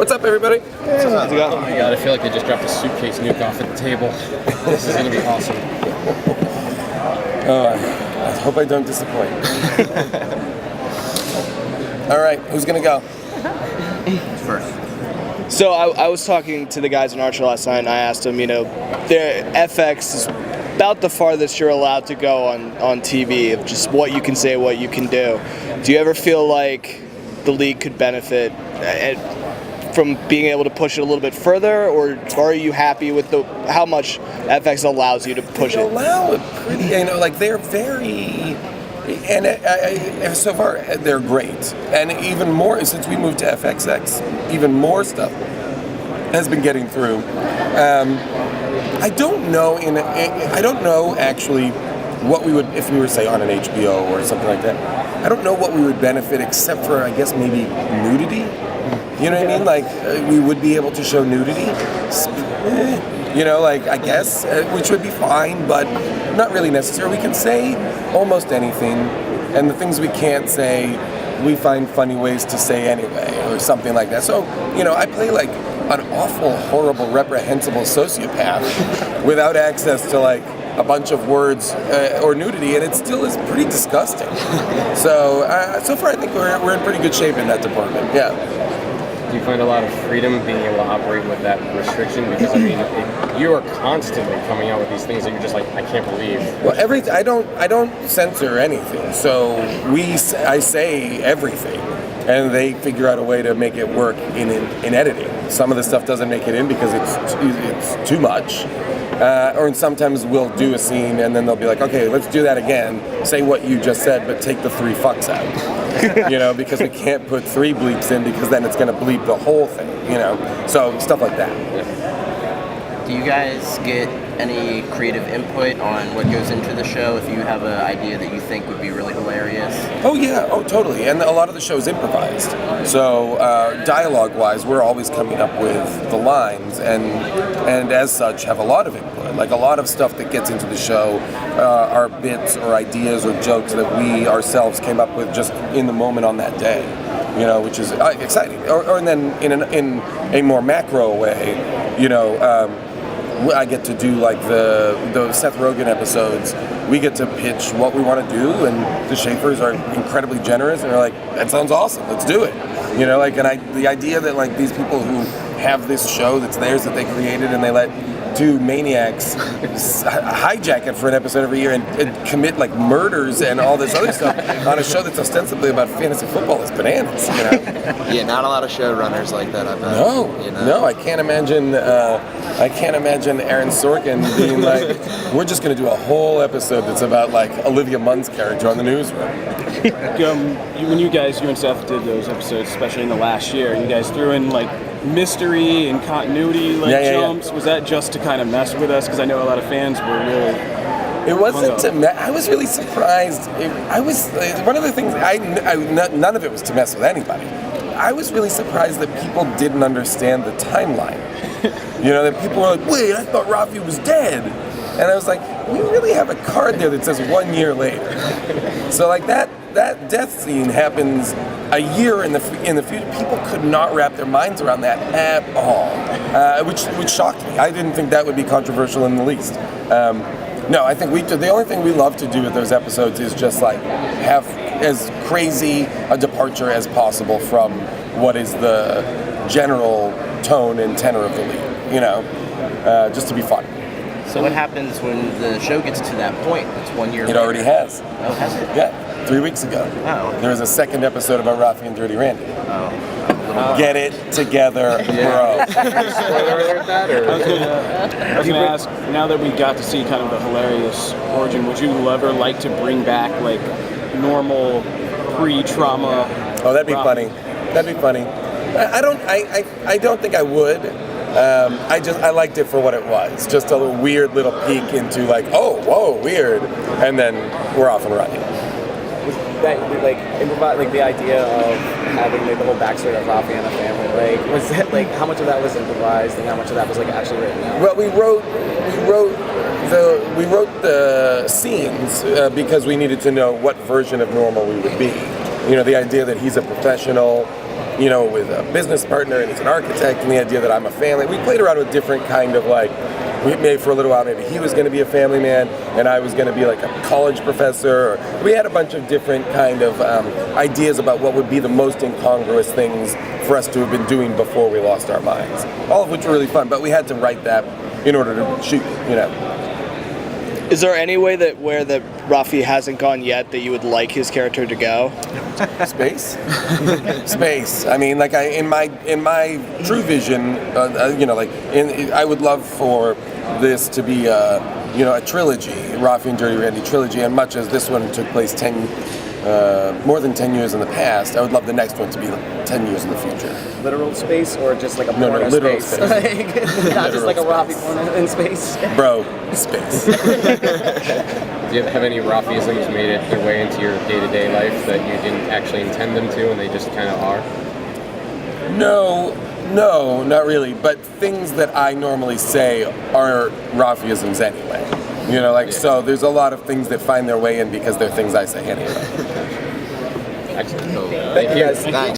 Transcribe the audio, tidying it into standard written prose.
What's up, everybody? How's it going? Oh my god, I feel like they just dropped a suitcase nuke off at the table. This is going to be awesome. I hope I don't disappoint. All right, who's going to go? First. So I was talking to the guys in Archer last night, and I asked them, FX is about the farthest you're allowed to go on TV of just what you can say, what you can do. Do you ever feel like the league could benefit from being able to push it a little bit further, or are you happy with how much FX allows you to push it? They allow it pretty, they're very, and so far they're great. And even more, since we moved to FXX, even more stuff has been getting through. I don't know actually what we would, if we were, say, on an HBO or something like that, I don't know what we would benefit except for, I guess, maybe nudity. You know what I mean? Like, we would be able to show nudity. I guess, which would be fine, but not really necessary. We can say almost anything, and the things we can't say, we find funny ways to say anyway, or something like that. So, I play like an awful, horrible, reprehensible sociopath without access to like a bunch of words or nudity, and it still is pretty disgusting. So, so far I think we're in pretty good shape in that department. Yeah. Do you find a lot of freedom being able to operate with that restriction? Because you are constantly coming out with these things that you're just like, I can't believe. Well, I don't censor anything. So I say everything, and they figure out a way to make it work in editing. Some of the stuff doesn't make it in because it's too much. Or sometimes we'll do a scene and then they'll be like, okay, let's do that again. Say what you just said, but take the 3 fucks out. Because we can't put 3 bleeps in because then it's going to bleep the whole thing. So stuff like that. Do you guys get any creative input on what goes into the show? If you have an idea that you think would be really hilarious? Oh yeah, totally. And a lot of the show is improvised. So dialogue-wise, we're always coming up with the lines, and as such, have a lot of input. Like a lot of stuff that gets into the show are bits or ideas or jokes that we ourselves came up with just in the moment on that day. Which is exciting. And then in a more macro way, I get to do like the Seth Rogen episodes. We get to pitch what we want to do, and the Schaefers are incredibly generous, and they're like, "That sounds awesome. Let's do it." The idea that like these people who have this show that's theirs that they created, and they let 2 maniacs hijack it for an episode every year and commit like murders and all this other stuff on a show that's ostensibly about fantasy football is bananas. Yeah, not a lot of showrunners like that. I bet. No, I can't imagine. I can't imagine Aaron Sorkin being like, "We're just going to do a whole episode that's about like Olivia Munn's character on the newsroom." When you and Seth did those episodes, especially in the last year, you guys threw in like mystery and continuity jumps. Yeah. Was that just to kind of mess with us? Because I know a lot of fans were really. It wasn't to. I was really surprised. One of the things. None of it was to mess with anybody. I was really surprised that people didn't understand the timeline. That people were like, "Wait, I thought Rafi was dead," and I was like, "We really have a card there that says 1 year later." So like that death scene happens a year in the future. People could not wrap their minds around that at all, which shocked me. I didn't think that would be controversial in the least. No, I think the only thing we love to do with those episodes is just like have as crazy a departure as possible from what is the general tone and tenor of the league, just to be fun. So what happens when the show gets to that point? It's 1 year It later. already has. Oh, has it? Yeah, 3 weeks ago. Oh. There was a second episode about Rafi and Dirty Randy. Oh. Get it together, bro. Spoiler alert that, or? I was going to ask, now that we got to see kind of the hilarious origin, would you ever like to bring back like normal pre-trauma? Oh, that'd be funny. That'd be funny. I don't think I would. I liked it for what it was. Just a weird little peek into like, oh, whoa, weird, and then we're off and running. Was that the idea of having the whole backstory of Rafi and the family? Was that how much of that was improvised and how much of that was actually written out? Well, we wrote the scenes because we needed to know what version of normal we would be. The idea that he's a professional you know, with a business partner, and he's an architect, and the idea that I'm a family. We played around with different kind of like, we made for a little while, maybe he was going to be a family man, and I was going to be like a college professor. We had a bunch of different kind of ideas about what would be the most incongruous things for us to have been doing before we lost our minds. All of which were really fun, but we had to write that in order to shoot, you know. Is there any way that where that Rafi hasn't gone yet that you would like his character to go? Space. Space. I mean, like in my true vision, you know, like I would love for this to be you know, a trilogy, Rafi and Dirty Randy trilogy, and much as this one took place more than 10 years in the past, I would love the next one to be 10 years in the future. Literal space or just like a No, porno literal space? space. Like, not just like a Literal Rafi space. porno in space? Bro, space. Do you have any Rafiisms made it their way into your day-to-day life that you didn't actually intend them to, and they just kind of are? No, not really. But things that I normally say are Rafiisms anyway. You know, like, so there's a lot of things that find their way in because they're things I say anyway. Excellent. Thank you guys. Nice.